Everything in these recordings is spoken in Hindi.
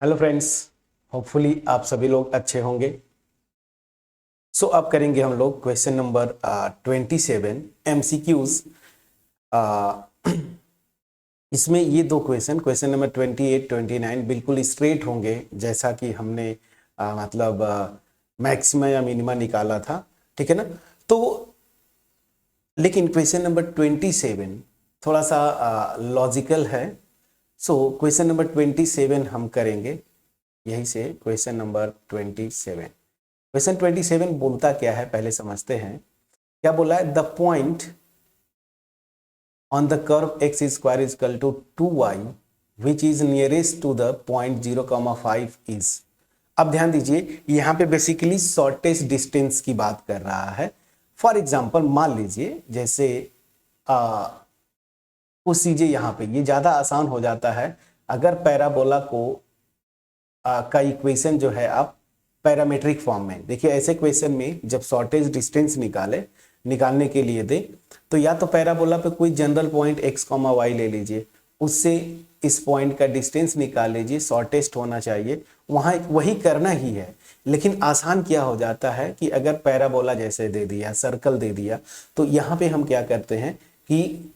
हेलो फ्रेंड्स, होपफुली आप सभी लोग अच्छे होंगे। अब करेंगे हम लोग क्वेश्चन नंबर 27 MCQs। इसमें ये दो क्वेश्चन नंबर 28 29 बिल्कुल स्ट्रेट होंगे, जैसा कि हमने मतलब मैक्सिमा या मिनिमा निकाला था। ठीक है ना। तो लेकिन क्वेश्चन नंबर 27 थोड़ा सा लॉजिकल है। क्वेश्चन नंबर 27 हम करेंगे यही से। क्वेश्चन नंबर 27, क्वेश्चन 27 बोलता क्या है पहले समझते हैं। क्या बोला है? The point on the curve x square is equal to 2y which is nearest to the point 0,5 is. अब ध्यान दीजिए, यहां पे बेसिकली शॉर्टेस्ट डिस्टेंस की बात कर रहा है। फॉर एग्जाम्पल मान लीजिए जैसे कुछ चीजें यहां पे ये ज्यादा आसान हो जाता है अगर पैराबोला को का इक्वेशन जो है आप पैरामेट्रिक फॉर्म में देखिए। ऐसे क्वेश्चन में जब शॉर्टेज डिस्टेंस निकालने के लिए दे तो या तो पैराबोला पे कोई जनरल पॉइंट x, y ले लीजिए, उससे इस पॉइंट का डिस्टेंस निकाल लीजिए, शॉर्टेस्ट होना चाहिए, वहां वही करना ही है। लेकिन आसान क्या हो जाता है कि अगर पैराबोला जैसे दे दिया, सर्कल दे दिया, तो यहाँ पे हम क्या करते हैं कि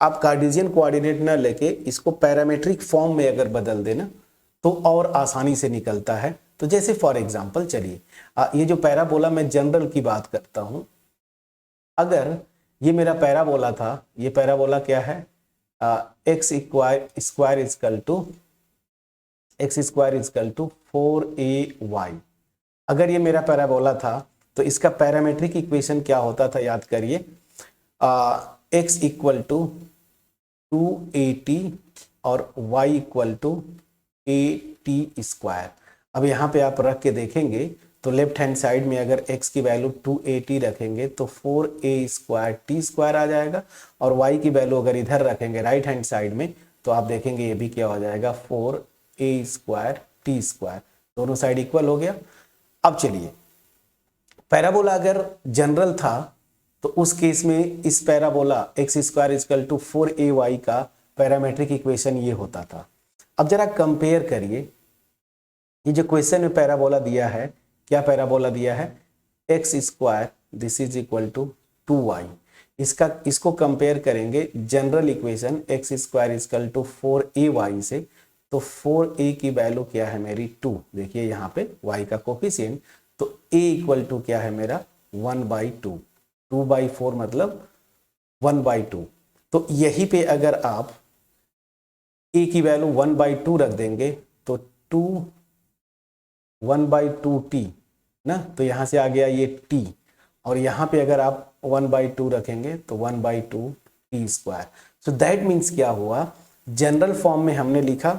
आप कार्टेशियन कोऑर्डिनेट ना लेके इसको पैरामेट्रिक फॉर्म में अगर बदल देना तो और आसानी से निकलता है। तो जैसे फॉर एग्जांपल चलिए ये जो पैराबोला, मैं जनरल की बात करता हूं। अगर ये मेरा पैराबोला था, ये पैराबोला क्या है? X square is equal to 4ay। अगर ये मेरा पैराबोला था तो इसका पैरामेट्रिक इक्वेशन क्या होता था, याद करिए। एक्स इक्वल टू 2at और y equal to at square. अब यहाँ पे आप रख के देखेंगे तो लेफ्ट हैंड साइड में अगर x की वैल्यू 2at रखेंगे तो 4a स्क्वायर t स्क्वायर आ जाएगा, और y की वैल्यू अगर इधर रखेंगे राइट हैंड साइड में तो आप देखेंगे ये भी क्या हो जाएगा, 4a स्क्वायर t स्क्वायर। दोनों साइड इक्वल हो गया। अब चलिए, पैराबोला अगर जनरल था तो उस केस में इस parabola x square is equal to 4ay का पैरामेट्रिक इक्वेशन ये होता था। अब जरा कंपेयर करिए, ये जो क्वेश्चन में पैराबोला दिया है, क्या पैराबोला दिया है? X square this is equal to 2y। इसको कंपेयर करेंगे general equation x square is equal to 4ay से, तो 4a की वैल्यू क्या है मेरी? 2। देखिए यहाँ पे y का कोफिशिएंट, तो a इक्वल टू क्या है मेरा? 1/2। 2/4 मतलब 1/2। तो यहीं पे अगर आप a की वैल्यू 1/2 रख देंगे तो 1/2t ना, तो यहां से आ गया ये t, और यहां पे अगर आप 1/2 रखेंगे तो 1/2 t square. So that means क्या हुआ, जनरल फॉर्म में हमने लिखा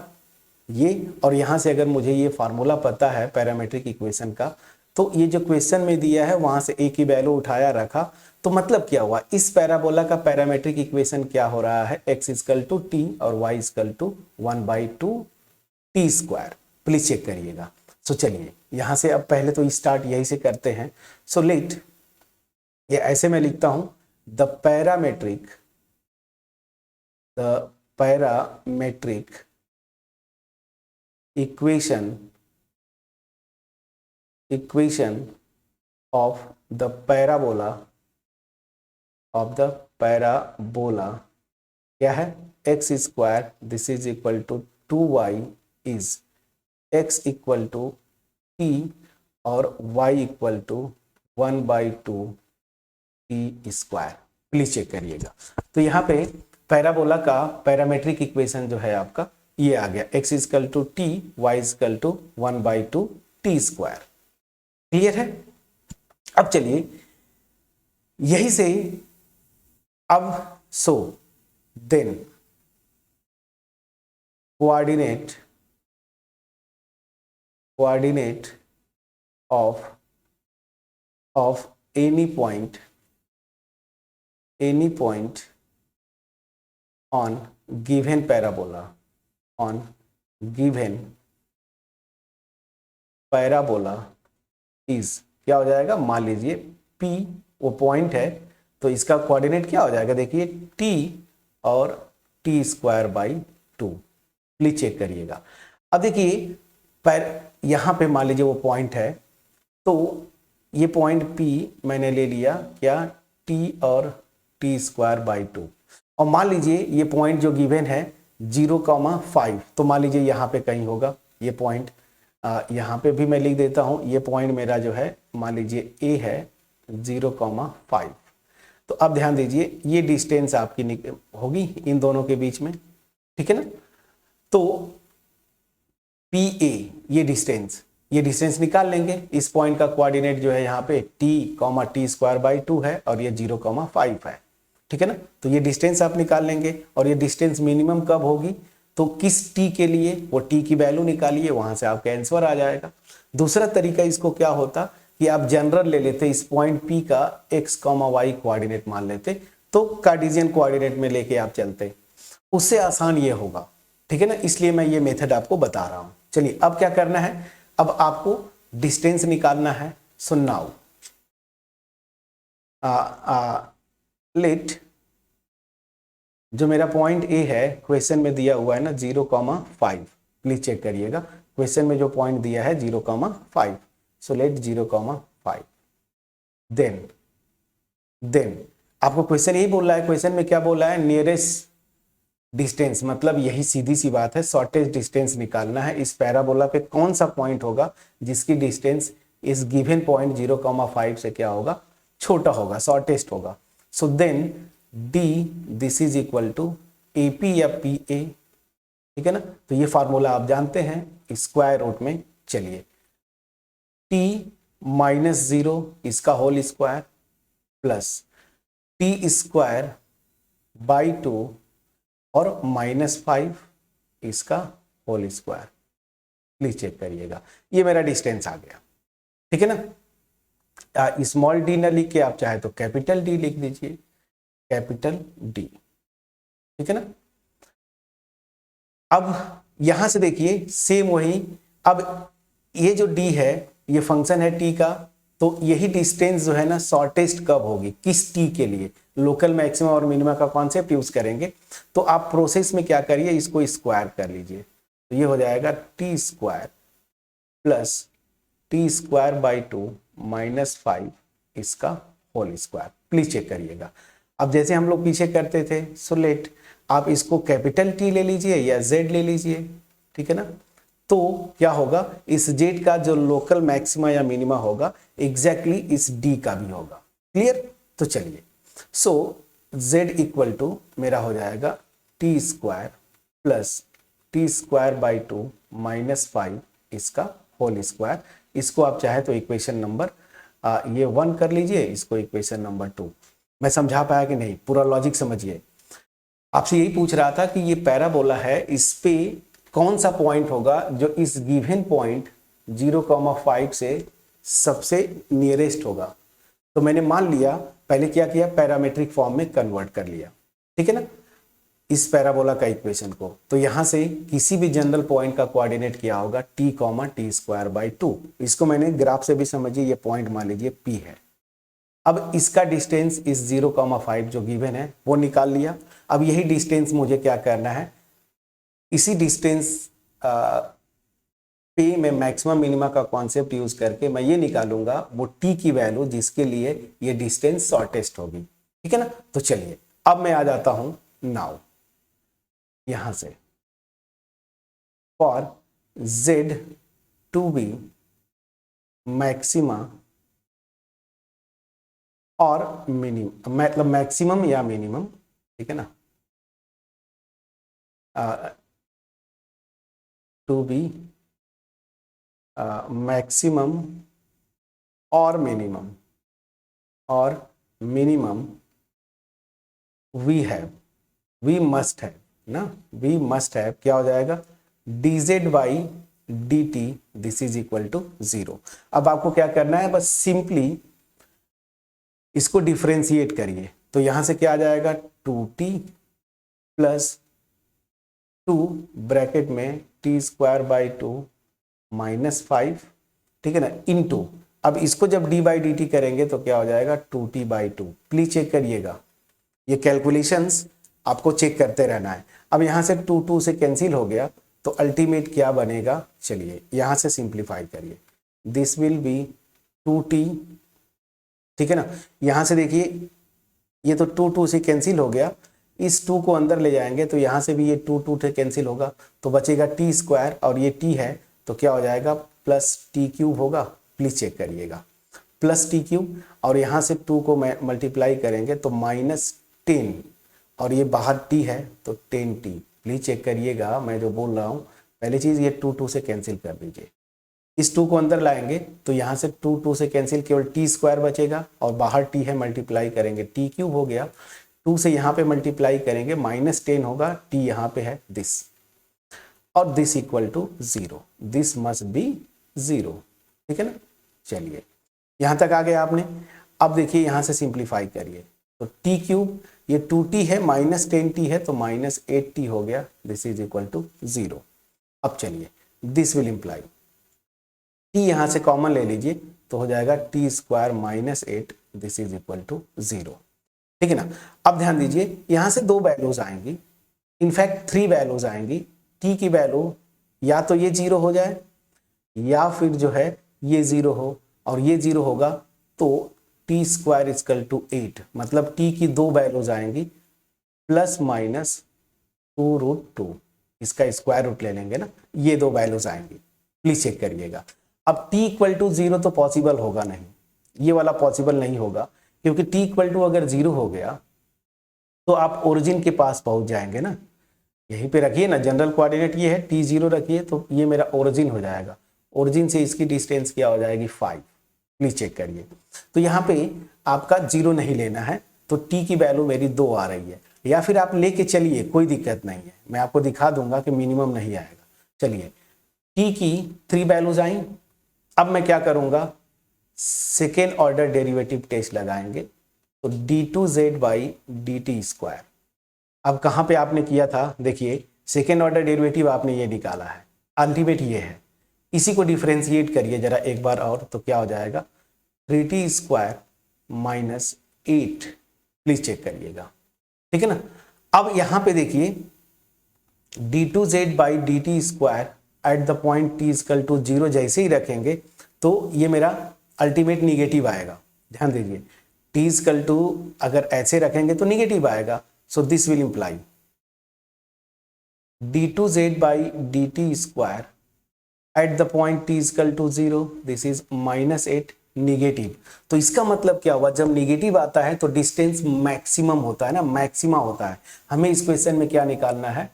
ये, और यहां से अगर मुझे ये फार्मूला पता है पैरामेट्रिक इक्वेशन का, तो ये जो क्वेश्चन में दिया है वहां से a की वैल्यू उठाया रखा, तो मतलब क्या हुआ, इस पैराबोला का पैरामेट्रिक इक्वेशन क्या हो रहा है? x इजकल टू t और y is equal to 1/2 t square. Please check करिएगा। चलिए यहां से अब पहले तो स्टार्ट यही से करते हैं। लेट ये ऐसे मैं लिखता हूं, the parametric equation of the parabola क्या है? X square this is equal to 2y is x equal to t और y equal to 1/2 t square. Please check करिएगा। तो यहाँ पे पैराबोला का पैरामेट्रिक इक्वेशन जो है आपका ये आ गया, x equal to t, y equal to 1/2 t square. Clear है? अब चलिए यही से अब then coordinate of any point on given parabola is क्या हो जाएगा? मान लीजिए P वो पॉइंट है, तो इसका कोऑर्डिनेट क्या हो जाएगा? देखिए t और t square by 2। Please check करिएगा। अब देखिए पर यहाँ पे मान लीजिए वो पॉइंट है, तो ये पॉइंट P मैंने ले लिया क्या, T और T²/2, और मान लीजिए ये पॉइंट जो गिवन है 0,5, तो मान लीजिए यहाँ पे कहीं होगा ये पॉइंट, यहाँ पे भी मैं लिख देता हूँ, ये पॉइंट मेरा जो है मान लीजिए A है 0,5। तो अब ध्यान दीजिए ये डिस्टेंस आपकी होगी इन दोनों के बीच में, ठीक है ना। तो PA ये डिस्टेंस निकाल लेंगे। इस पॉइंट का कोऑर्डिनेट जो है यहाँ पे T,T²/2 है और ये 0,5 है, ठीक है ना। तो ये डिस्टेंस आप निकाल लेंगे और ये डिस्टेंस मिनिमम कब होगी, तो किस T के लिए, वो T की वैल्यू निकालिए, वहां से आपका आंसर आ जाएगा। दूसरा तरीका इसको क्या होता कि आप जनरल ले लेते, इस पॉइंट P का x, y कोऑर्डिनेट मान लेते, तो कार्टेशियन कोऑर्डिनेट में लेके आप चलते, उससे आसान ये होगा, ठीक है ना। इसलिए मैं ये मेथड आपको बता रहा हूं। चलिए अब क्या करना है, अब आपको डिस्टेंस निकालना है। सो नाउ लेट जो मेरा पॉइंट A है क्वेश्चन में दिया हुआ है ना 0,5, प्लीज चेक करिएगा, क्वेश्चन में जो पॉइंट दिया है 0,5, सो लेट 0,5। देन आपको क्वेश्चन यही बोल रहा है, क्वेश्चन में क्या बोला है, नियरेस्ट डिस्टेंस, मतलब यही सीधी सी बात है, शॉर्टेस्ट डिस्टेंस निकालना है। इस पैराबोला पे कौन सा पॉइंट होगा जिसकी डिस्टेंस इस गिवन पॉइंट 0,5 से क्या होगा, छोटा होगा, शॉर्टेस्ट होगा। So then D this is equal to AP या PA, ठीक है ना। तो ये फार्मूला आप जानते हैं, स्क्वायर रूट में चलिए T-0 इसका होल स्क्वायर प्लस T²/2 और -5 इसका होल स्क्वायर, प्लीज चेक करिएगा, ये मेरा डिस्टेंस आ गया, ठीक है ना। स्मॉल d न लिख के आप चाहे तो कैपिटल D लिख दीजिए, कैपिटल D, ठीक है ना। अब यहां से देखिए सेम वही, अब ये जो D है ये फंक्शन है T का, तो यही डिस्टेंस जो है ना शॉर्टेस्ट कब होगी, किस T के लिए, लोकल मैक्सिमम और मिनिमा का कॉन्सेप्ट यूज करेंगे। तो आप प्रोसेस में क्या करिए, इसको स्क्वायर कर लीजिए, तो ये हो जाएगा T² प्लस T²/2 -5 इसका होल स्क्वायर, प्लीज चेक करिएगा। अब जैसे हम लोग पीछे करते थे, सो लेट आप इसको कैपिटल T ले लीजिए या Z ले लीजिए, ठीक है ना। तो क्या होगा, इस Z का जो लोकल मैक्सिमा या मिनिमा होगा एग्जैक्टली इस D का भी होगा, क्लियर। तो चलिए सो Z इक्वल टू मेरा हो जाएगा T² प्लस T²/2 -5 इसका होल स्क्वायर। इसको आप चाहे तो इक्वेशन नंबर ये 1 कर लीजिए, इसको इक्वेशन नंबर 2। मैं समझा पाया कि नहीं, पूरा लॉजिक समझिए। आपसे यही पूछ रहा था कि ये पैराबोला है, इस पे कौन सा पॉइंट होगा जो इस गिवन पॉइंट 0,5 से सबसे नियरेस्ट होगा। तो मैंने मान लिया, पहले क्या किया, पैरामीट्रिक फॉर्म में कन्वर्ट कर लिया, ठीक है ना, इस पैराबोला का इक्वेशन को। तो यहां से किसी भी जनरल पॉइंट का कोऑर्डिनेट किया होगा T,T²/2। इसको मैंने ग्राफ से भी समझिए, ये पॉइंट मान लीजिए P है। अब इसका डिस्टेंस इस 0,5 जो गिवन है वो निकाल लिया। अब यही डिस्टेंस मुझे क्या करना है, इसी डिस्टेंस पे मैं मैक्सिमम मिनिमा का कॉन्सेप्ट यूज करके मैं ये निकालूंगा वो T की वैल्यू जिसके लिए ये डिस्टेंस शॉर्टेस्ट होगी, ठीक है ना। तो चलिए अब मैं आ जाता हूं नाउ यहां से, for Z to be maxima और मिनिमम, मतलब मैक्सिमम या मिनिमम, ठीक है ना, टू बी मैक्सिमम और मिनिमम वी मस्ट हैव ना, वी मस्ट हैव क्या हो जाएगा, dz/dt this is equal to 0। अब आपको क्या करना है, बस सिंपली इसको डिफरेंशिएट करिए। तो यहां से क्या आ जाएगा, 2t प्लस 2 ब्रैकेट में T²/2 -5, ठीक है ना, इनटू, अब इसको जब d/dt करेंगे तो क्या हो जाएगा 2t/2। प्लीज चेक करिएगा, ये कैलकुलेशंस आपको चेक करते रहना है। अब यहां से 2 से कैंसिल हो गया, तो अल्टीमेट क्या बनेगा, चलिए यहां से सिंप्लीफाई करिए, दिस विल बी 2t, ठीक है ना। यहां से देखिए ये तो 2 से कैंसिल हो गया, इस 2 को अंदर ले जाएंगे तो यहां से भी ये 2 से कैंसिल होगा, तो बचेगा t स्क्वायर, और ये t है तो क्या हो जाएगा प्लस टी क्यूब होगा। प्लीज चेक करिएगा, प्लस टी क्यूब, और यहाँ से 2 को मल्टीप्लाई करेंगे तो -10, और ये बाहर t है तो 10t। प्लीज चेक करिएगा मैं जो बोल रहा हूँ। पहली चीज ये 2 से कैंसिल कर दीजिए, इस 2 को अंदर लाएंगे तो यहाँ से 2 से कैंसिल, केवल टी स्क्वायर बचेगा, और बाहर t है मल्टीप्लाई करेंगे टी क्यूब हो गया, 2 से यहाँ पे मल्टीप्लाई करेंगे -10 होगा, t यहाँ पे है दिस, और this equal to 0, this must be 0, ठीक है ना। चलिए यहाँ तक आ गए आपने। अब देखिए यहाँ से सिंप्लीफाई करिए, तो टी क्यूब ये 2t है, -10t है तो -8t हो गया, दिस इज इक्वल टू 0। अब चलिए दिस विल इम्प्लाई, t यहाँ से कॉमन ले लीजिए तो हो जाएगा t square -8, this is equal to 0, ठीक है ना। अब ध्यान दीजिए यहाँ से 2 वैल्यूज आएंगी, इनफैक्ट 3 वैल्यूज आएंगी। t की वैल्यू या तो ये 0 हो जाए, या फिर जो है ये 0 हो, और ये 0 होगा तो t स्क्वायर इक्वल टू 8, मतलब t की 2 वैल्यूज आएंगी, ±2√2, इसका स्क्वायर रूट ले लेंगे ना, ये 2 वैल्यूज आएंगी। प्लीज चेक करिएगा। अब t इक्वल टू 0 तो पॉसिबल होगा नहीं, ये वाला पॉसिबल नहीं होगा, क्योंकि t इक्वल टू अगर 0 हो गया तो आप ओरिजिन के पास पहुंच जाएंगे ना, यहीं पे रखिए ना, जनरल कोऑर्डिनेट ये है, t 0 रखिए तो ये मेरा ओरिजिन हो जाएगा, ओरिजिन से इसकी डिस्टेंस क्या हो जाएगी 5। प्लीज चेक करिए, तो यहाँ पे आपका 0 नहीं लेना है, तो t की वैल्यू मेरी 2 आ रही है, या फिर आप लेके चलिए कोई दिक्कत नहीं है, मैं आपको दिखा दूंगा कि मिनिमम नहीं आएगा। चलिए t की 3 वैल्यूज आई, अब मैं क्या करूंगा, सेकेंड ऑर्डर डेरिवेटिव टेस्ट लगाएंगे, तो d2z/dt स्क्वायर। अब कहाँ पे आपने किया था, देखिए सेकेंड ऑर्डर डेरिवेटिव आपने ये निकाला है, अल्टीमेट ये है, इसी को डिफरेंशिएट करिए जरा एक बार और, तो क्या हो जाएगा 3t स्क्वायर -8। प्लीज चेक करिएगा, ठीक है ना। अब यहाँ पे देखिए d2z/dt square at the point t equal to 0 जैसे ही रखेंगे तो ये मेरा अल्टीमेट निगेटिव आएगा। ध्यान दीजिए t इक्वल टू अगर ऐसे रखेंगे तो निगेटिव आएगा, so this will imply d2z/dt square at the point t equal to 0, this is -8 negative. तो इसका मतलब क्या हुआ, जब निगेटिव आता है तो डिस्टेंस मैक्सिमम होता है ना, मैक्सिमा होता है। हमें इस क्वेश्चन में क्या निकालना है,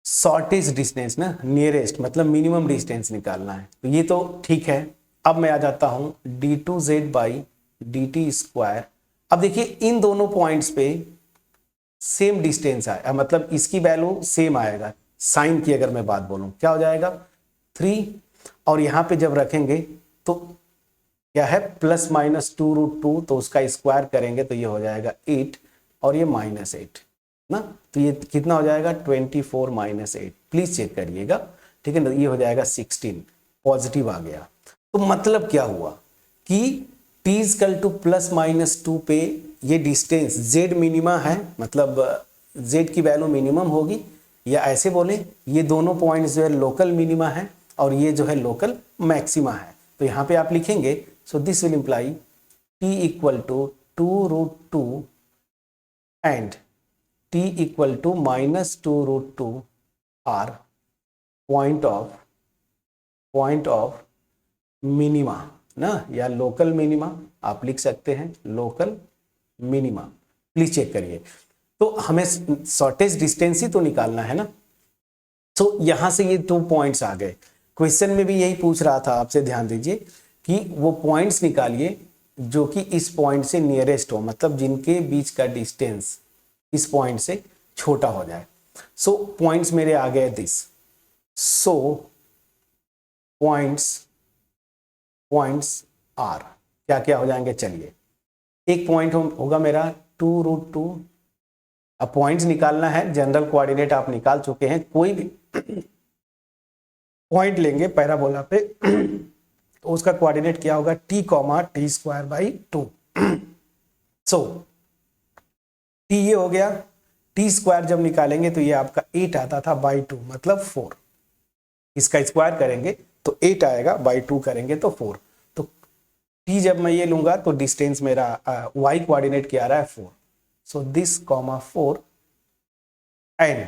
शॉर्टेस्ट डिस्टेंस ना, नियरेस्ट मतलब मिनिमम डिस्टेंस निकालना है, तो ये तो ठीक है। अब मैं आ जाता हूं d2z/dt स्क्वायर। अब देखिए इन दोनों पॉइंट्स पे सेम डिस्टेंस आया, मतलब इसकी वैल्यू सेम आएगा, साइन की अगर मैं बात बोलूं क्या हो जाएगा 3, और यहां पे जब रखेंगे तो क्या है ±2√2, तो उसका स्क्वायर करेंगे तो ये हो जाएगा 8, और ये -8 ना, तो ये कितना हो जाएगा 24 - 8। प्लीज चेक करिएगा, ठीक है ना, ये हो जाएगा 16, पॉजिटिव आ गया। तो मतलब क्या हुआ कि t इक्वल टू ±2 पे ये डिस्टेंस z मिनिमा है, मतलब z की वैल्यू मिनिमम होगी, या ऐसे बोले ये दोनों पॉइंट्स जो है लोकल मिनिमा है और ये जो है लोकल मैक्सिमा है। तो यहाँ पे आप लिखेंगे, so this will imply t equal to 2√2 and t equal to -2√2 are point of minima ना, या लोकल मिनिमा आप लिख सकते हैं, लोकल मिनिमा। प्लीज चेक करिए, तो हमें शॉर्टेस्ट डिस्टेंस ही तो निकालना है ना। तो यहां से ये 2 पॉइंट्स आ गए, क्वेश्चन में भी यही पूछ रहा था आपसे, ध्यान दीजिए कि वो पॉइंट्स निकालिए जो कि इस पॉइंट से नियरेस्ट हो, मतलब जिनके बीच का डिस्टेंस इस पॉइंट से छोटा हो जाए। सो पॉइंट्स मेरे आ गए दिस, सो पॉइंट्स आर क्या क्या हो जाएंगे, चलिए एक पॉइंट होगा मेरा 2√2। अब पॉइंट्स निकालना है, जनरल कोऑर्डिनेट आप निकाल चुके हैं, कोई भी पॉइंट लेंगे पैराबोला पे तो उसका कोऑर्डिनेट क्या होगा t, t²/2। सो t ये हो गया, टी स्क्वायर जब निकालेंगे तो ये आपका 8 आता था बाई 2 मतलब 4। इसका स्क्वायर करेंगे तो 8 आएगा, बाई 2 करेंगे तो 4। तो टी जब मैं ये लूंगा तो डिस्टेंस मेरा वाई कोऑर्डिनेट क्या आ रहा है 4। So this comma 4 and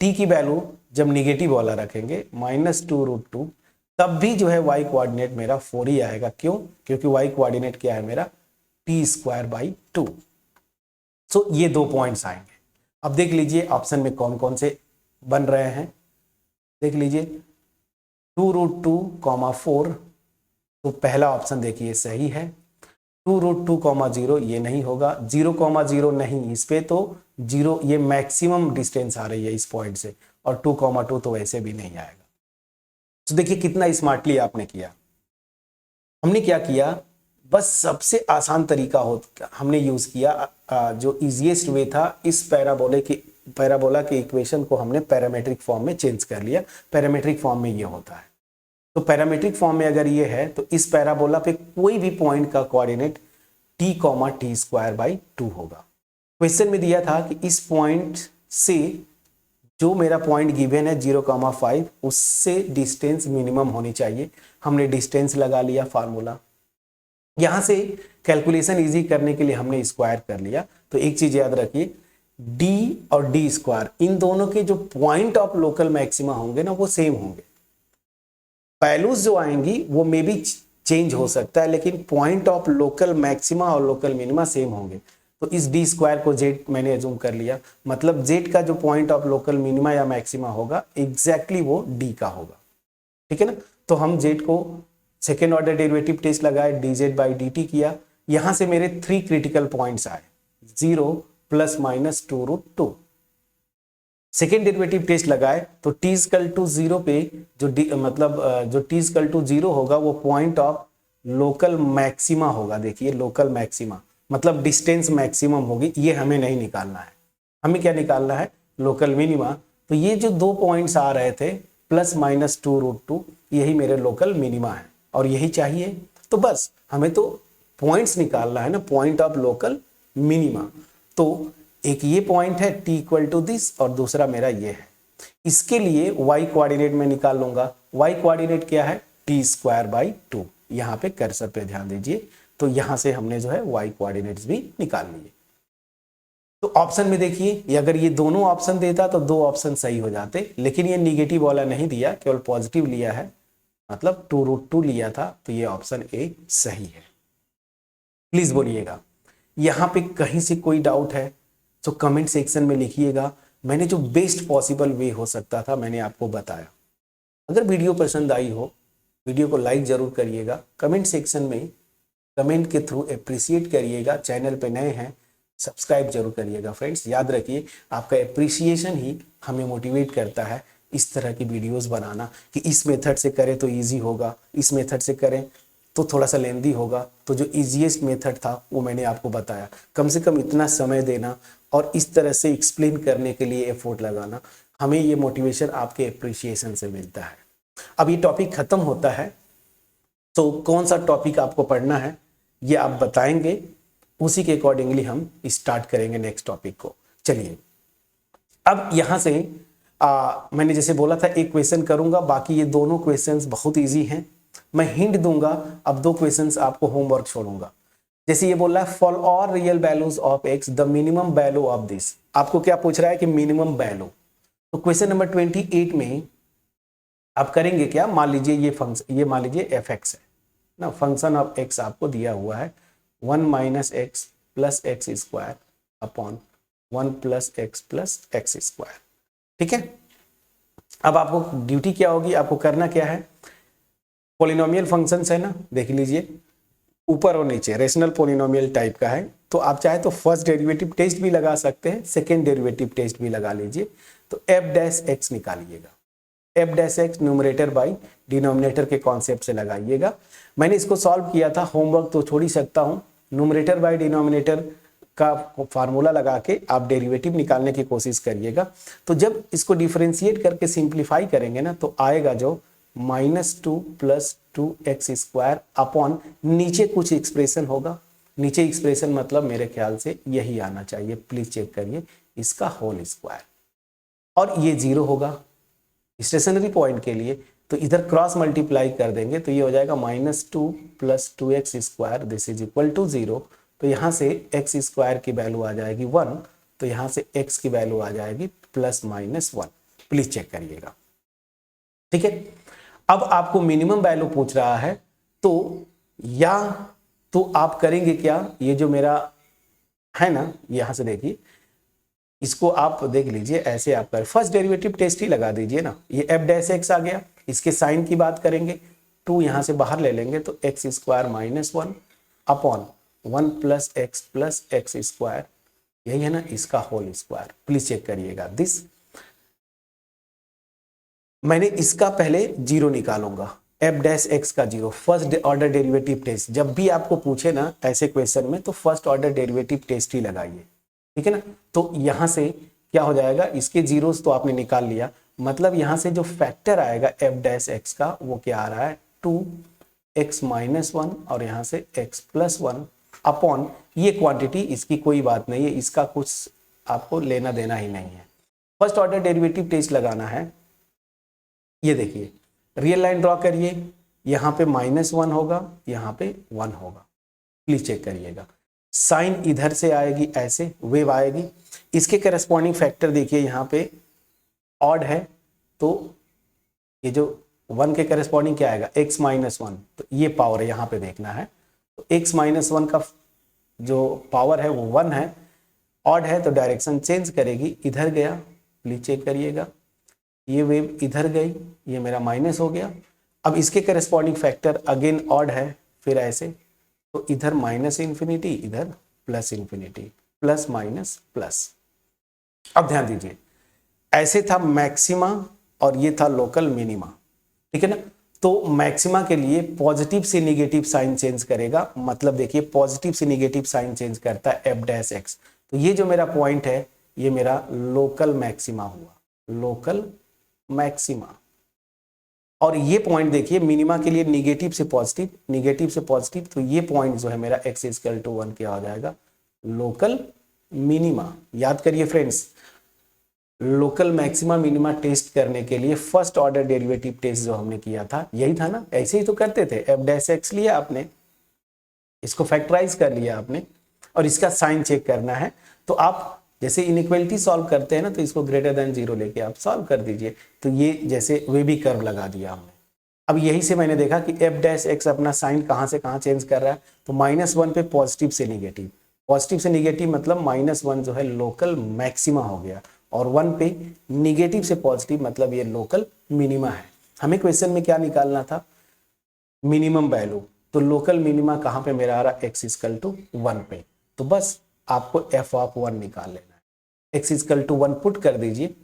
T की वैल्यू जब निगेटिव वाला रखेंगे -2√2 तब भी जो है वाई कोऑर्डिनेट मेरा 4 ही आएगा। क्यों? क्योंकि वाई कोऑर्डिनेट क्या है मेरा टी स्क्वायर बाई 2। सो ये 2 पॉइंट्स आएंगे। अब देख लीजिए ऑप्शन में कौन कौन से बन रहे हैं, देख लीजिए 2√2, 4। तो पहला ऑप्शन देखिए सही है। 2√2, 0 ये नहीं होगा, 0,0 नहीं, इस पे तो 0 ये मैक्सिमम डिस्टेंस आ रही है इस पॉइंट से, और 2,2 तो वैसे भी नहीं आएगा। तो देखिए कितना स्मार्टली आपने किया। हमने क्या किया, बस सबसे आसान तरीका हमने यूज किया, जो इजीएस्ट वे था, इस पैराबोला के इक्वेशन को हमने पैरामेट्रिक फॉर्म में चेंज कर लिया। पैरामेट्रिक फॉर्म में ये होता है, तो पैरामेट्रिक फॉर्म में अगर ये है तो इस पैराबोला पे कोई भी पॉइंट का कोऑर्डिनेट t, t² बाई 2 होगा। क्वेश्चन में दिया था कि इस पॉइंट से जो मेरा पॉइंट गिवन है 0,5 उससे डिस्टेंस मिनिमम होनी चाहिए। हमने डिस्टेंस लगा लिया फार्मूला, यहां से कैलकुलेशन इजी करने के लिए हमने स्क्वायर कर लिया। तो एक चीज याद रखिए, d और d² इन दोनों के जो पॉइंट ऑफ लोकल मैक्सिमा होंगे ना वो सेम होंगे। वैल्यूज जो आएंगी वो मे बी चेंज हो सकता है, लेकिन पॉइंट ऑफ लोकल मैक्सिमा और लोकल मिनिमा सेम होंगे। तो इस d² को z मैंने एज्यूम कर लिया, मतलब z का जो पॉइंट ऑफ लोकल मिनिमा या मैक्सिमा होगा एग्जैक्टली वो d का होगा। ठीक है ना। तो हम z को सेकेंड ऑर्डर डेरिवेटिव टेस्ट लगाए, dz बाई dt किया। यहां से मेरे 3 क्रिटिकल पॉइंट्स आए, 0 plus minus 2√2। Second derivative test लगाए तो t = 0 पे जो जो t = 0 होगा वो पॉइंट ऑफ लोकल मैक्सिमा होगा। देखिए लोकल मैक्सिमा मतलब डिस्टेंस मैक्सिमम होगी, ये हमें नहीं निकालना है। हमें क्या निकालना है, लोकल मिनिमा। तो ये जो 2 पॉइंट्स आ रहे थे प्लस माइनस 2√2 यही मेरे लोकल मिनिमा है और यही चाहिए। तो बस हमें तो पॉइंट्स निकालना है ना, पॉइंट ऑफ लोकल मिनिमा। तो एक ये पॉइंट है t = दिस और दूसरा मेरा ये है। इसके लिए y कोऑर्डिनेट में निकाल लूंगा। y कोऑर्डिनेट क्या है, t² बाई 2। यहाँ पे कर्सर पे ध्यान दीजिए, तो यहां से हमने जो है y कोऑर्डिनेट्स भी निकाल लिए। तो ऑप्शन में देखिए, अगर ये दोनों ऑप्शन देता तो 2 ऑप्शन सही हो जाते, लेकिन ये निगेटिव वाला नहीं दिया, केवल पॉजिटिव लिया है, मतलब 2√2 लिया था। तो ये ऑप्शन ए सही है। प्लीज बोलिएगा यहां पे कहीं से कोई डाउट है तो कमेंट सेक्शन में लिखिएगा। मैंने जो बेस्ट पॉसिबल वे हो सकता था मैंने आपको बताया। अगर वीडियो पसंद आई हो, वीडियो को लाइक जरूर करिएगा, कमेंट सेक्शन में कमेंट के थ्रू अप्रिशिएट करिएगा। चैनल पे नए हैं सब्सक्राइब जरूर करिएगा। फ्रेंड्स याद रखिए, आपका अप्रिसिएशन ही हमें मोटिवेट करता है इस तरह की वीडियोस बनाना, कि इस मेथड से करें तो इजी होगा, इस मेथड से करें तो थोड़ा सा लेंदी होगा। तो जो इजीएस्ट मेथड था वो मैंने आपको बताया। कम से कम इतना समय देना और इस तरह से एक्सप्लेन करने के लिए एफर्ट लगाना, हमें ये मोटिवेशन आपके अप्रिसिएशन से मिलता है। अब ये टॉपिक खत्म होता है तो कौन सा टॉपिक आपको पढ़ना है ये आप बताएंगे, उसी के अकॉर्डिंगली हम स्टार्ट करेंगे नेक्स्ट टॉपिक को। चलिए अब यहाँ से मैंने जैसे बोला था एक क्वेश्चन करूंगा, बाकी ये दोनों क्वेश्चंस बहुत इजी हैं। मैं हिंट दूंगा, अब 2 क्वेश्चंस आपको होमवर्क छोड़ूंगा। जैसे ये बोल रहा है for all real values of x the minimum value of this. आपको क्या पूछ रहा है कि मिनिमम वैल्यू। तो क्वेश्चन नंबर 28 में आप करेंगे क्या, मान लीजिए ये फंक्शन, ये मान लीजिए fx है ना, फंक्शन ऑफ x आपको दिया हुआ है 1 - x + x² upon 1 + x + x²। ठीक है। अब आपको ड्यूटी क्या होगी, आपको करना क्या है, पॉलिनोमियल फंक्शंस है ना, देख लीजिए ऊपर और नीचे रेशनल पॉलिनोमियल टाइप का है। तो आप चाहे तो फर्स्ट डेरिवेटिव टेस्ट भी लगा सकते हैं, सेकेंड डेरिवेटिव टेस्ट भी लगा लीजिए। तो f' निकालिएगा, f' numerator by denominator के कॉन्सेप्ट से लगाइएगा। मैंने इसको सॉल्व किया था, होमवर्क तो छोड़ ही सकता हूँ। न्यूमरेटर बाई डिनोमिनेटर का फार्मूला लगा के आप डेरिवेटिव निकालने की कोशिश करिएगा। तो जब इसको डिफरेंशिएट करके सिंप्लीफाई करेंगे ना तो आएगा जो -2 + 2x² अपॉन नीचे कुछ एक्सप्रेशन होगा। नीचे एक्सप्रेशन मतलब मेरे ख्याल से यही आना चाहिए, प्लीज चेक करिए, इसका होल स्क्वायर, और ये 0 होगा स्टेशनरी पॉइंट के लिए, तो इधर क्रॉस मल्टीप्लाई कर देंगे तो ये हो जाएगा -2 + 2x square, this is equal to 0। तो यहाँ से x स्क्वायर की वैल्यू आ जाएगी 1, तो यहाँ से x की वैल्यू आ जाएगी +-1। प्लीज चेक करिएगा, ठीक है। अब आपको मिनिमम वैल्यू पूछ रहा है, तो या तो आप करेंगे क्या, ये जो मेरा है ना, यहां से देखिए, इसको आप देख लीजिए, ऐसे आप कर फर्स्ट डेरिवेटिव टेस्ट ही लगा दीजिए ना। ये f' आ गया, इसके साइन की बात करेंगे, 2 यहां से बाहर ले लेंगे तो x square -1 upon 1 + x square, यही है ना, इसका होल स्क्वायर। प्लीज चेक करिएगा दिस। मैंने इसका पहले 0 निकालूंगा, f' का 0, फर्स्ट ऑर्डर डेरिवेटिव टेस्ट। जब भी आपको पूछे ना ऐसे क्वेश्चन में तो फर्स्ट ऑर्डर डेरिवेटिव टेस्ट ही लगाइए, ठीक है ना। तो यहां से क्या हो जाएगा, इसके जीरोस तो आपने निकाल लिया, मतलब यहां से जो फैक्टर आएगा f' का वो क्या आ रहा है, 2x - 1 और यहां से x + 1 अपॉन ये क्वांटिटी, इसकी कोई बात नहीं है, इसका कुछ आपको लेना देना ही नहीं है। फर्स्ट ऑर्डर डेरिवेटिव टेस्ट लगाना है। ये देखिए, रियल लाइन ड्रॉ करिए, यहाँ पे -1 होगा, यहाँ पे 1 होगा, प्लीज चेक करिएगा। साइन इधर से आएगी, ऐसे वेव आएगी, इसके करस्पॉन्डिंग फैक्टर देखिए, यहाँ पे ऑड है तो ये जो 1 के करस्पॉन्डिंग क्या आएगा, x - 1, तो ये पावर यहाँ पे देखना है। तो x - 1 का जो पावर है वो 1 है, ऑड है तो डायरेक्शन चेंज करेगी, इधर गया, प्लीज चेक करिएगा, ये वेव इधर गई, ये मेरा माइनस हो गया। अब इसके करस्पॉन्डिंग फैक्टर अगेन ऑड है, फिर ऐसे, तो इधर -∞, इधर +∞, प्लस। अब ध्यान दीजिए, ऐसे था मैक्सिमा और ये था लोकल मिनिमा, ठीक है ना। तो मैक्सिमा के लिए पॉजिटिव से निगेटिव साइन चेंज करेगा, मतलब देखिए पॉजिटिव से निगेटिव साइन चेंज करता है f'। तो ये जो मेरा पॉइंट है ये मेरा लोकल मैक्सिमा हुआ, लोकल मैक्सिमा। और ये पॉइंट देखिए मिनिमा के लिए निगेटिव से पॉजिटिव, निगेटिव से पॉजिटिव, तो ये पॉइंट जो है मेरा x = 1 क्या हो जाएगा, लोकल मिनिमा। याद करिए friends, local maxima minima test करने के लिए फर्स्ट ऑर्डर डेरिवेटिव टेस्ट जो हमने किया था यही था ना, ऐसे ही तो करते थे। f' लिया आपने, इसको फैक्टराइज कर लिया आपने, और इसका साइन चेक करना है। तो आप जैसे इनइक्वालिटी सॉल्व करते हैं ना, तो इसको -0 लेके आप सॉल्व कर दीजिए। तो ये जैसे वे भी कर्व लगा दिया हमने। अब यही से मैंने देखा कि f' अपना साइन कहां से कहां चेंज कर रहा है, तो -1 पे पॉजिटिव से निगेटिव, पॉजिटिव से निगेटिव मतलब -1 जो है लोकल मैक्सिमा हो गया, और 1 पे निगेटिव से पॉजिटिव मतलब ये लोकल मिनिमा है। हमें क्वेश्चन में क्या निकालना था, मिनिमम वैल्यू। तो लोकल मिनिमा कहां पे मेरा आ रहा, x = 1 पे, तो बस आपको f(1) निकाल लेना है। x = 1 पुट कर दीजिए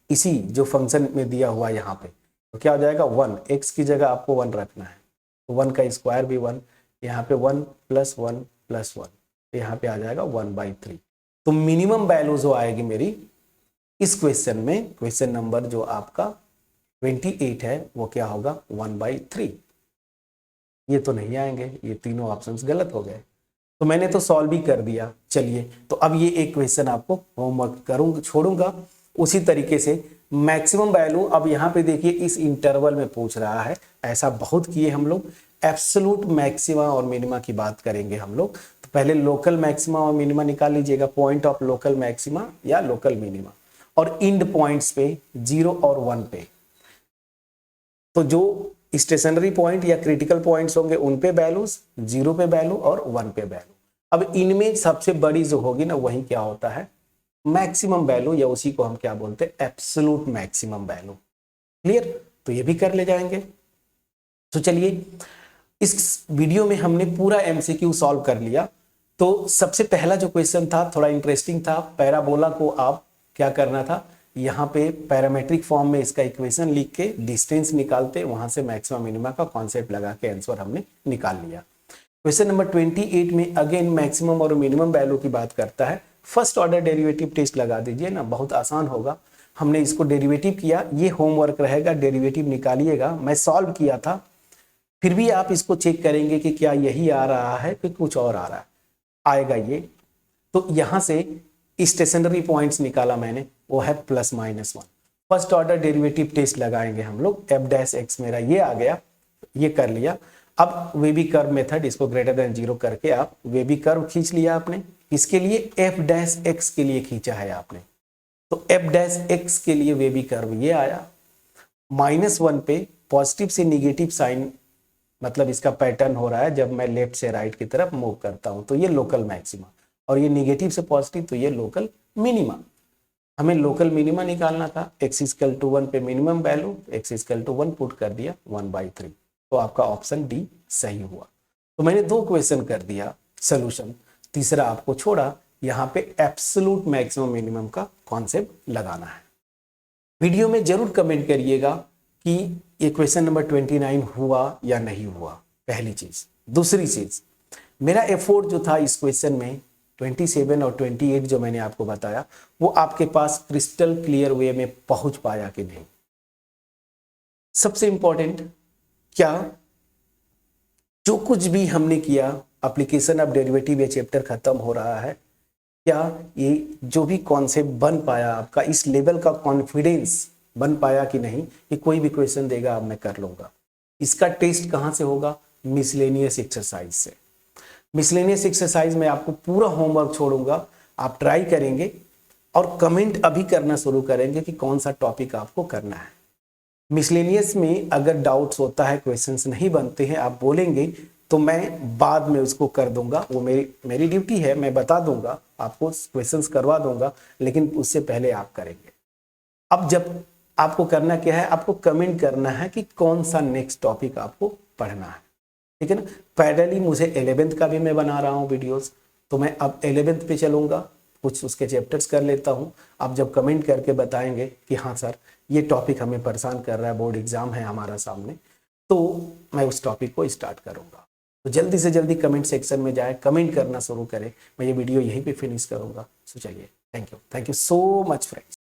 इसी जो फंक्शन में दिया हुआ यहाँ पे, तो क्या हो जाएगा 1, x की जगह आपको 1 रखना है, तो 1 का स्क्वायर भी 1, यहाँ पे 1 + 1 + 1, यहाँ पे आ जाएगा 1/3। तो मिनिमम वैल्यू जो आएगी मेरी इस क्वेश्चन में, क्वेश्चन नंबर जो आपका 28 है, वो क्या होगा 1/3। ये तो नहीं आएंगे, ये तीनों ऑप्शंस गलत हो गए। तो मैंने तो सॉल्व ही कर दिया। चलिए, तो अब ये एक क्वेश्चन आपको होमवर्क करूंगा, छोड़ूंगा उसी तरीके से मैक्सिमम वैल्यू। अब यहाँ पे देखिए इस इंटरवल में पूछ रहा है, ऐसा बहुत किए हम लोग। एब्सोल्यूट मैक्सिमा और मिनिमा की बात करेंगे हम लोग, तो पहले लोकल मैक्सिमा और मिनिमा निकाल लीजिएगा, पॉइंट ऑफ लोकल मैक्सिमा या लोकल मिनिमा, और इंड पॉइंट्स पे 0 और 1 पे। तो जो स्टेशनरी पॉइंट या क्रिटिकल पॉइंट्स होंगे उन पे वैल्यूज, 0 पे वैल्यू और 1 पे वैल्यू। अब इनमें सबसे बड़ी जो होगी ना वही क्या होता है, मैक्सिमम वैल्यू, या उसी को हम क्या बोलते हैं, एब्सोल्यूट मैक्सिमम वैल्यू। क्लियर, तो ये भी कर ले जाएंगे। तो चलिए, इस वीडियो में हमने पूरा एमसीक्यू सॉल्व कर लिया। तो सबसे पहला जो क्वेश्चन था थोड़ा इंटरेस्टिंग था। पैराबोला को आप क्या करना था, यहाँ पे पैरामेट्रिक फॉर्म में इसका इक्वेशन लिख के डिस्टेंस निकालते, वहां से मैक्सिमम मिनिमा का कॉन्सेप्ट लगा के आंसर हमने निकाल लिया। क्वेश्चन नंबर 28 में अगेन मैक्सिमम और मिनिमम वैल्यू की बात करता है। फर्स्ट ऑर्डर डेरिवेटिव टेस्ट लगा दीजिए ना, बहुत आसान होगा। हमने इसको डेरिवेटिव किया, ये होमवर्क रहेगा, डेरिवेटिव निकालिएगा। मैं सॉल्व किया था, फिर भी आप इसको चेक करेंगे कि क्या यही आ रहा है कि कुछ और आ रहा है, आएगा ये। तो यहां से स्टेशनरी पॉइंट्स निकाला मैंने, वो है +-1। फर्स्ट ऑर्डर डेरिवेटिव टेस्ट लगाएंगे हम लोग। f' मेरा ये आ गया, ये कर लिया। अब वेबी कर्व मेथड, इसको ग्रेटर देन 0 करके आप वेबी कर्व खींच लिया आपने। इसके लिए f' के लिए खींचा है आपने, तो f' के लिए वेबी कर्व ये आया। -1 पे पॉजिटिव से निगेटिव साइन, मतलब इसका पैटर्न हो रहा है जब मैं लेफ्ट से राइट की तरफ मूव करता हूं, तो ये लोकल मैक्सिमा, और ये निगेटिव से पॉजिटिव तो ये लोकल मिनिमा। हमें लोकल मिनिमा निकालना था। x = 1 पे मिनिमम वैल्यू, x = 1 पुट कर दिया 1/3, तो आपका ऑप्शन डी सही हुआ। तो मैंने 2 क्वेश्चन कर दिया सोल्यूशन, तीसरा आपको छोड़ा, यहाँ पे एब्सोल्यूट मैक्सिमम मिनिमम का कॉन्सेप्ट लगाना है। वीडियो में जरूर कमेंट करिएगा कि ये क्वेश्चन नंबर 29 हुआ या नहीं हुआ, पहली चीज। दूसरी चीज, मेरा एफर्ट जो था इस क्वेश्चन में 27 और 28 जो मैंने आपको बताया, वो आपके पास क्रिस्टल क्लियर वे में पहुंच पाया कि नहीं। सबसे इंपॉर्टेंट, क्या जो कुछ भी हमने किया, एप्लीकेशन ऑफ डेरिवेटिव, ये चैप्टर खत्म हो रहा है, क्या ये जो भी कॉन्सेप्ट बन पाया आपका, इस लेवल का कॉन्फिडेंस बन पाया कि नहीं कि कोई भी क्वेश्चन देगा अब मैं कर लूंगा। इसका टेस्ट कहां से होगा? मिसलेनियस एक्सरसाइज से। मिसलेनियस एक्सरसाइज में आपको पूरा होमवर्क छोड़ूंगा, आप ट्राई करेंगे और कमेंट अभी करना शुरू करेंगे कि कौन सा टॉपिक आपको करना है। मिसलेनियस में अगर डाउट्स होता है, क्वेश्चंस नहीं बनते हैं, आप बोलेंगे तो मैं बाद में उसको कर दूंगा। वो मेरी ड्यूटी है, मैं बता दूंगा आपको, क्वेश्चंस करवा दूंगा, लेकिन उससे पहले आप करेंगे। अब जब आपको करना क्या है, आपको कमेंट करना है कि कौन सा नेक्स्ट टॉपिक आपको पढ़ना है, ठीक है ना। पैरेलली मुझे 11th का भी मैं बना रहा हूँ वीडियोस, तो मैं अब 11th पे चलूंगा, कुछ उसके चैप्टर्स कर लेता हूँ। आप जब कमेंट करके बताएंगे कि हाँ सर ये टॉपिक हमें परेशान कर रहा है, बोर्ड एग्जाम है हमारा सामने, तो मैं उस टॉपिक को स्टार्ट करूँगा। तो जल्दी से जल्दी कमेंट सेक्शन में जाए, कमेंट करना शुरू करें। मैं ये वीडियो यहीं पे फिनिश करूँगा। सो चलिए, thank you so much friends.